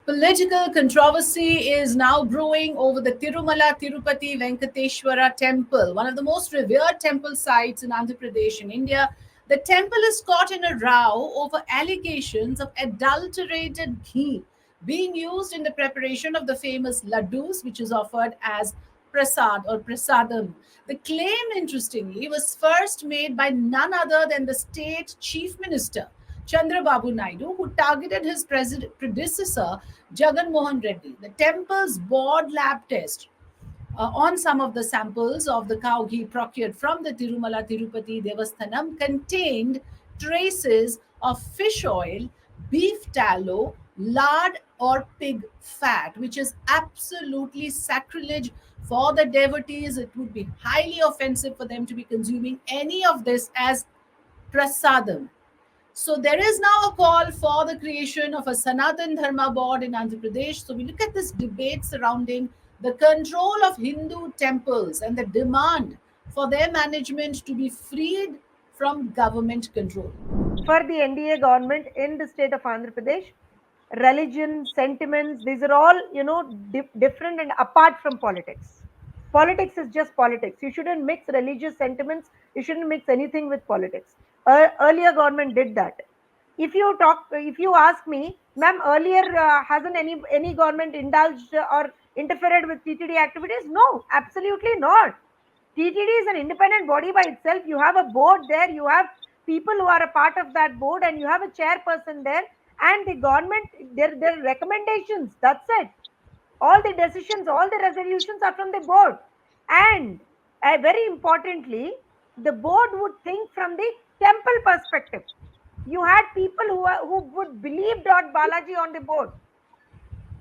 Political controversy is now brewing over the Tirumala Tirupati Venkateshwara temple, one of the most revered temple sites in Andhra Pradesh in India. The temple is caught in a row over allegations of adulterated ghee being used in the preparation of the famous laddus, which is offered as prasad or prasadam. The claim, interestingly, was first made by none other than the state chief minister, Chandrababu Naidu, who targeted his predecessor, Jagan Mohan Reddy. The temple's board lab test on some of the samples of the cow ghee procured from the Tirumala Tirupati Devasthanam contained traces of fish oil, beef tallow, lard, or pig fat, which is absolutely sacrilege for the devotees. It would be highly offensive for them to be consuming any of this as prasadam. So there is now a call for the creation of a Sanatan Dharma board in Andhra Pradesh. So we look at this debate surrounding the control of Hindu temples and the demand for their management to be freed from government control. For the NDA government in the state of Andhra Pradesh, religion, sentiments, these are all, different and apart from politics. Politics is just politics. You shouldn't mix religious sentiments. You shouldn't mix anything with politics. Earlier government did that. If you ask me, ma'am, earlier hasn't any government indulged or interfered with TTD activities? No, absolutely not. TTD is an independent body by itself. You have a board there. You have people who are a part of that board, and you have a chairperson there. And the government, their recommendations. That's it. All the decisions, all the resolutions are from the board. And very importantly, the board would think from the temple perspective. You had people who would believe Lord Balaji on the board.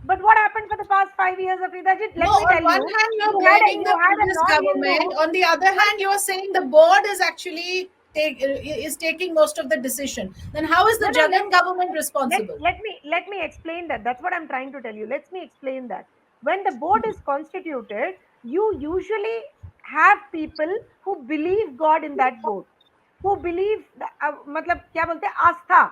But what happened for the past 5 years of Ridajit? Let me tell you. On one hand, you're blaming the previous government. On the other hand, you're saying the board is actually taking most of the decision. Then how is the Jagan government responsible? Let me explain that. That's what I'm trying to tell you. Let me explain that. When the board is constituted, you usually have people who believe God in that board, who believe, astha,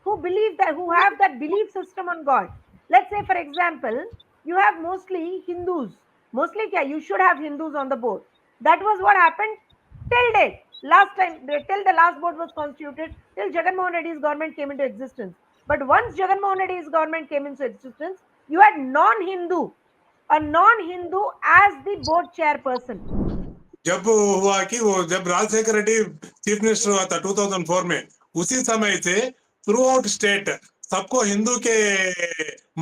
who believe that, who have that belief system on God. Let's say, for example, you have mostly Hindus. Mostly, you should have Hindus on the board. That was what happened till date. Last time, till the last board was constituted, till Jagan Mohan Reddy's government came into existence. But once Jagan Mohan Reddy's government came into existence, you had a non-Hindu as the board chairperson. जब हुआ कि वो जब Rajshekhar Reddy chief minister हुआ था 2004 में, उसी समय से थ्रू आउट स्टेट सबको हिंदू के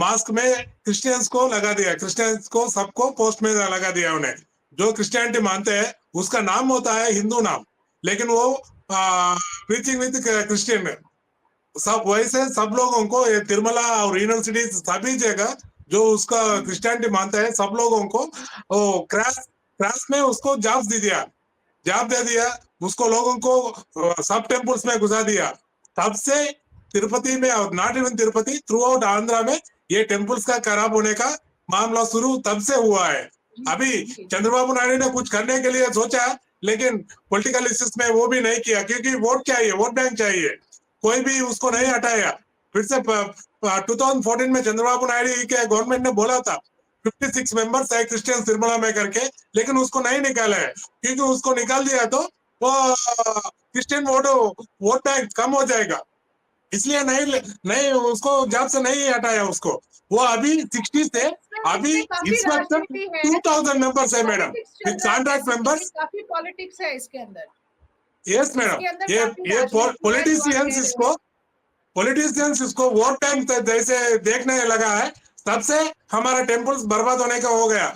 मास्क में क्रिश्चियंस को लगा दिया, क्रिश्चियंस को सबको पोस्ट में लगा दिया उन्हें। जो क्रिश्चियनिटी मानते हैं उसका नाम होता है हिंदू नाम, लेकिन वो प्रीचिंग विद क्रिश्चियन सब वैसे सब लोगों को तिरुमला और यूनिवर्सिटी सभी जगह जो उसका क्रिश्चियनिटी मानता है सब लोगों को क्रैश में उसको जॉब दे दिया उसको, लोगों को सब टेम्पल्स में घुसा दिया। तब से तिरुपति में और not even Tirupati, through out Andhra में ये टेम्पल्स का खराब होने का मामला शुरू तब से हुआ है। अभी चंद्रबाबू नायडू ने कुछ करने के लिए सोचा, लेकिन पॉलिटिकल इश्यूज में वो भी नहीं किया, क्योंकि वोट चाहिए, वोट बैंक चाहिए, कोई भी उसको नहीं हटाया। फिर से 2014 में चंद्रबाबू नायडू के गवर्नमेंट ने बोला था 56 मेंबर्स है क्रिश्चियन तिरुमला में करके, लेकिन उसको नहीं निकाला है, क्योंकि उसको निकाल दिया तो वो क्रिश्चियन वोट बैंक कम हो जाएगा, इसलिए नहीं उसको जॉब से नहीं हटाया उसको। वो अभी 60 से अभी इस वक्त 2000 मेंबर्स है मैडम, कॉन्ट्रैक्ट मेंबर्स। काफी पॉलिटिक्स है इसके अंदर। यस मैडम, ये पॉलिटिशियंस इसको वोट बैंक जैसे देखने लगा है, तब से हमारा टेम्पल्स बर्बाद होने का हो गया।